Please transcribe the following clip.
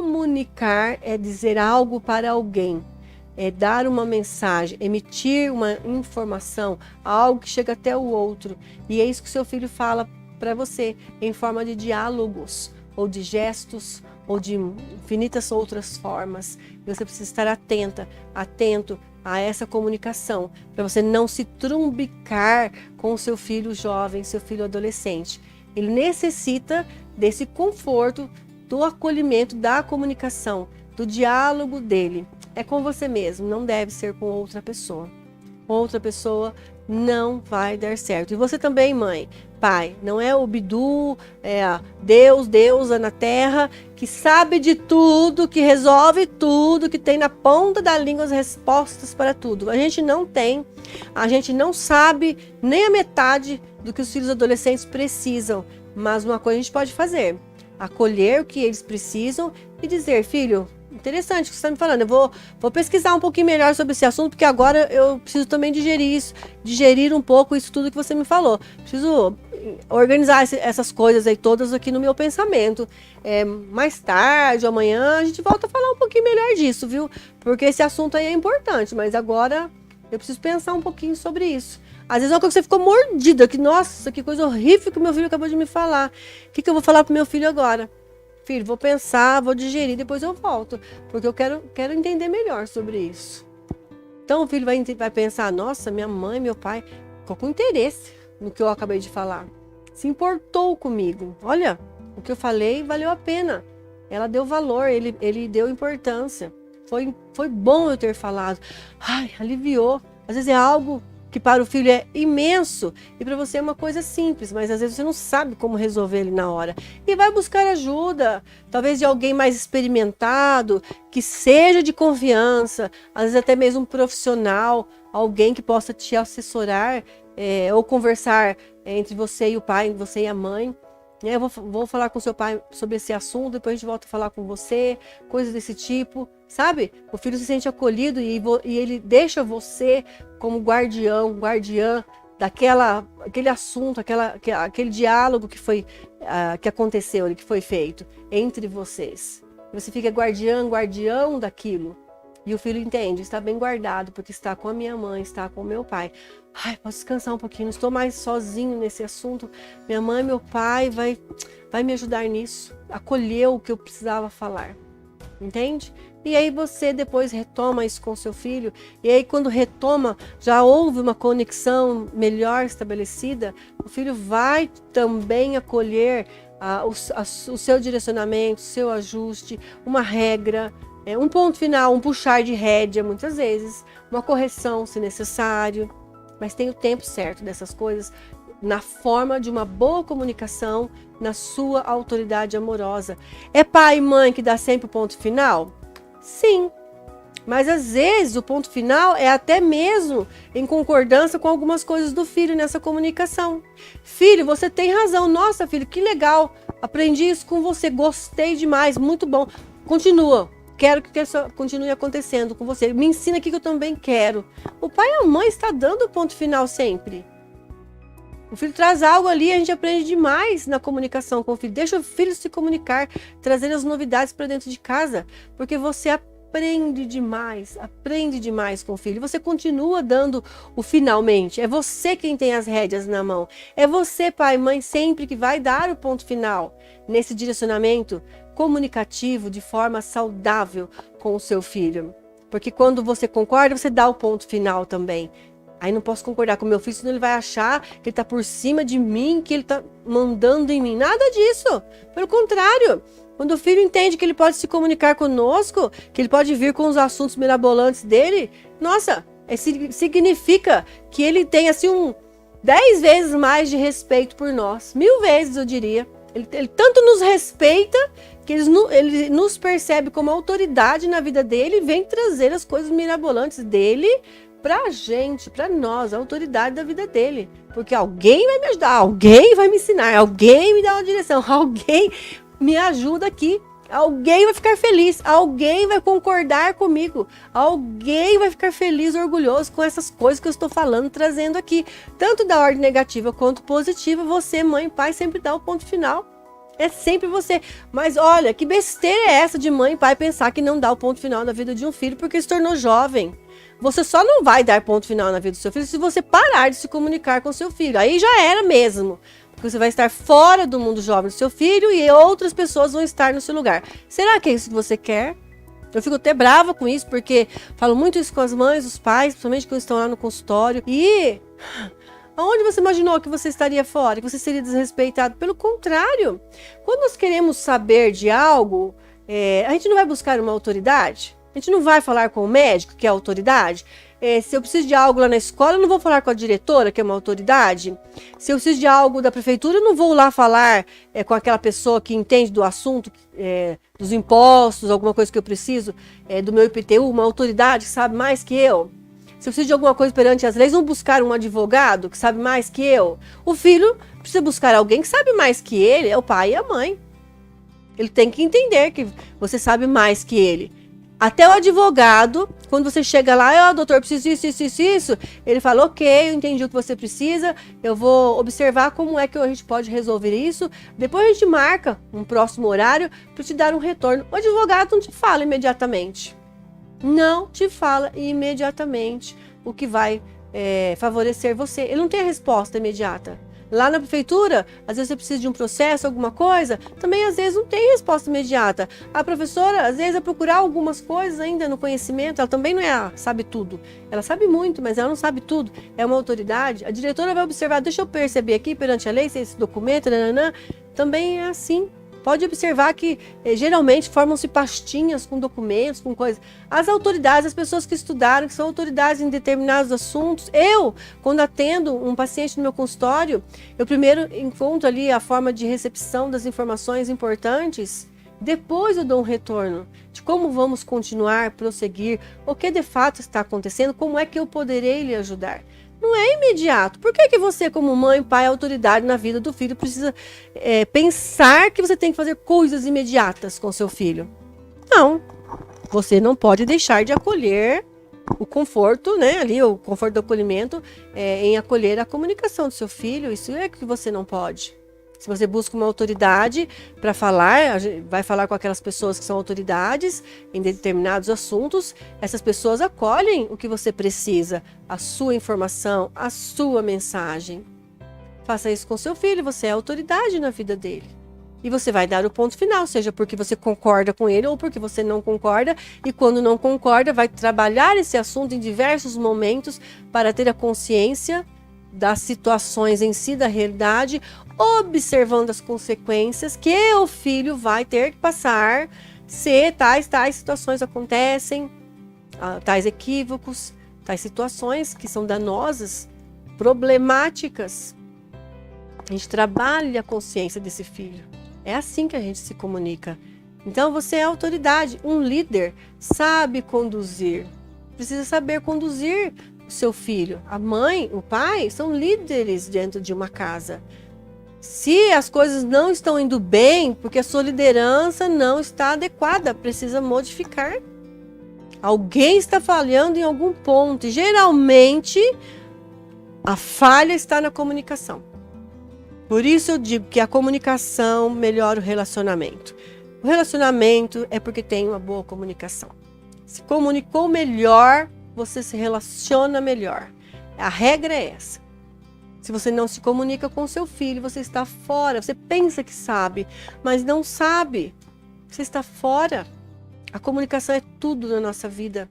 Comunicar é dizer algo para alguém, é dar uma mensagem, emitir uma informação, algo que chega até o outro. E é isso que seu filho fala para você, em forma de diálogos, ou de gestos, ou de infinitas outras formas. E você precisa estar atento a essa comunicação, para você não se trumbicar com o seu filho jovem, seu filho adolescente. Ele necessita desse conforto, do acolhimento, da comunicação, do diálogo dele. É com você mesmo, não deve ser com outra pessoa. Com outra pessoa não vai dar certo. E você também, mãe, pai, não é o Bidu, é Deus, deusa na terra, que sabe de tudo, que resolve tudo, que tem na ponta da língua as respostas para tudo. A gente não tem, a gente não sabe nem a metade do que os filhos adolescentes precisam, mas uma coisa a gente pode fazer, acolher o que eles precisam e dizer, filho, interessante o que você está me falando, eu vou pesquisar um pouquinho melhor sobre esse assunto, porque agora eu preciso também digerir um pouco isso tudo que você me falou. Preciso organizar essas coisas aí todas aqui no meu pensamento. Mais tarde, amanhã, a gente volta a falar um pouquinho melhor disso, viu? Porque esse assunto aí é importante, mas agora eu preciso pensar um pouquinho sobre isso. Às vezes é uma coisa que você ficou mordida, que nossa, que coisa horrível que meu filho acabou de me falar. O que eu vou falar pro meu filho agora? Filho, vou pensar, vou digerir, depois eu volto. Porque eu quero entender melhor sobre isso. Então o filho vai pensar, nossa, minha mãe, meu pai, ficou com interesse no que eu acabei de falar. Se importou comigo. Olha, o que eu falei valeu a pena. Ela deu valor, ele deu importância. Foi bom eu ter falado. Ai, aliviou. Às vezes é algo que para o filho é imenso e para você é uma coisa simples, mas às vezes você não sabe como resolver ele na hora. E vai buscar ajuda, talvez de alguém mais experimentado, que seja de confiança, às vezes até mesmo um profissional, alguém que possa te assessorar ou conversar entre você e o pai, você e a mãe. Eu vou falar com seu pai sobre esse assunto, depois a gente volta a falar com você, coisas desse tipo, sabe? O filho se sente acolhido e ele deixa você como guardiã daquele assunto, aquele diálogo que aconteceu, que foi feito entre vocês. Você fica guardião daquilo. E o filho entende, está bem guardado, porque está com a minha mãe, está com o meu pai. Ai, posso descansar um pouquinho, não estou mais sozinho nesse assunto. Minha mãe, meu pai vai me ajudar nisso. Acolheu o que eu precisava falar. Entende? E aí você depois retoma isso com seu filho. E aí quando retoma, já houve uma conexão melhor estabelecida, o filho vai também acolher o seu direcionamento, o seu ajuste, uma regra, um ponto final, um puxar de rédea muitas vezes, uma correção se necessário. Mas tem o tempo certo dessas coisas, na forma de uma boa comunicação, na sua autoridade amorosa. É pai e mãe que dá sempre o ponto final? Sim. Mas às vezes o ponto final é até mesmo em concordância com algumas coisas do filho nessa comunicação. Filho, você tem razão. Nossa, filho, que legal. Aprendi isso com você. Gostei demais. Muito bom. Continua. Quero que isso continue acontecendo com você. Me ensina aqui que eu também quero. O pai e a mãe estão dando o ponto final sempre. O filho traz algo ali, a gente aprende demais na comunicação com o filho. Deixa o filho se comunicar, trazer as novidades para dentro de casa. Porque você aprende demais com o filho. Você continua dando o finalmente. É você quem tem as rédeas na mão. É você, pai e mãe, sempre que vai dar o ponto final nesse direcionamento comunicativo de forma saudável com o seu filho. Porque quando você concorda, você dá o ponto final também. Aí não posso concordar com o meu filho, senão ele vai achar que ele está por cima de mim, que ele está mandando em mim. Nada disso. Pelo contrário. Quando o filho entende que ele pode se comunicar conosco, que ele pode vir com os assuntos mirabolantes dele, nossa, significa que ele tem assim 10 vezes mais de respeito por nós. 1000 vezes, eu diria. Ele tanto nos respeita que ele nos percebe como autoridade na vida dele e vem trazer as coisas mirabolantes dele pra gente, pra nós, a autoridade da vida dele. Porque alguém vai me ajudar, alguém vai me ensinar, alguém me dá uma direção, alguém me ajuda aqui, alguém vai ficar feliz, alguém vai concordar comigo, alguém vai ficar feliz, orgulhoso com essas coisas que eu estou falando, trazendo aqui. Tanto da ordem negativa quanto positiva, você, mãe e pai, sempre dá o ponto final. É sempre você. Mas olha, que besteira é essa de mãe e pai pensar que não dá o ponto final na vida de um filho porque se tornou jovem. Você só não vai dar ponto final na vida do seu filho se você parar de se comunicar com seu filho. Aí já era mesmo. Porque você vai estar fora do mundo jovem do seu filho e outras pessoas vão estar no seu lugar. Será que é isso que você quer? Eu fico até brava com isso, porque falo muito isso com as mães, os pais, principalmente quando estão lá no consultório. E aonde você imaginou que você estaria fora, que você seria desrespeitado? Pelo contrário, quando nós queremos saber de algo, a gente não vai buscar uma autoridade? A gente não vai falar com o médico, que é a autoridade? Se eu preciso de algo lá na escola, eu não vou falar com a diretora, que é uma autoridade? Se eu preciso de algo da prefeitura, eu não vou lá falar com aquela pessoa que entende do assunto, dos impostos, alguma coisa que eu preciso, do meu IPTU, uma autoridade que sabe mais que eu? Se eu preciso de alguma coisa perante as leis, vão buscar um advogado que sabe mais que eu? O filho precisa buscar alguém que sabe mais que ele, é o pai e a mãe. Ele tem que entender que você sabe mais que ele. Até o advogado, quando você chega lá, doutor, preciso isso, ele fala, ok, eu entendi o que você precisa, eu vou observar como é que a gente pode resolver isso, depois a gente marca um próximo horário para te dar um retorno. O advogado não te fala imediatamente. Não te fala imediatamente o que vai favorecer você. Ele não tem a resposta imediata. Lá na prefeitura, às vezes você precisa de um processo, alguma coisa, também às vezes não tem resposta imediata. A professora, às vezes, vai procurar algumas coisas ainda no conhecimento, ela também não sabe tudo. Ela sabe muito, mas ela não sabe tudo. É uma autoridade. A diretora vai observar, deixa eu perceber aqui perante a lei, se esse documento, nananã, também é assim. Pode observar que geralmente formam-se pastinhas com documentos, com coisas. As autoridades, as pessoas que estudaram, que são autoridades em determinados assuntos. Eu, quando atendo um paciente no meu consultório, eu primeiro encontro ali a forma de recepção das informações importantes. Depois eu dou um retorno de como vamos continuar, prosseguir, o que de fato está acontecendo, como é que eu poderei lhe ajudar. Não é imediato. Por que você, como mãe, pai, autoridade na vida do filho, precisa pensar que você tem que fazer coisas imediatas com seu filho? Não. Você não pode deixar de acolher o conforto, né? Ali, o conforto do acolhimento em acolher a comunicação do seu filho. Isso é que você não pode. Se você busca uma autoridade para falar, vai falar com aquelas pessoas que são autoridades em determinados assuntos, essas pessoas acolhem o que você precisa, a sua informação, a sua mensagem. Faça isso com seu filho, você é autoridade na vida dele. E você vai dar o ponto final, seja porque você concorda com ele ou porque você não concorda. E quando não concorda, vai trabalhar esse assunto em diversos momentos para ter a consciência das situações em si, da realidade, observando as consequências que o filho vai ter que passar se tais situações acontecem, tais equívocos, tais situações que são danosas, problemáticas. A gente trabalha a consciência desse filho. É assim que a gente se comunica. Então você é autoridade, um líder, sabe conduzir. Precisa saber conduzir o seu filho. A mãe, o pai, são líderes dentro de uma casa. Se as coisas não estão indo bem, porque a sua liderança não está adequada, precisa modificar. Alguém está falhando em algum ponto. E geralmente a falha está na comunicação. Por isso eu digo que a comunicação melhora o relacionamento. O relacionamento é porque tem uma boa comunicação. Se comunicou melhor, você se relaciona melhor. A regra é essa. Se você não se comunica com seu filho, você está fora. Você pensa que sabe, mas não sabe. Você está fora. A comunicação é tudo na nossa vida.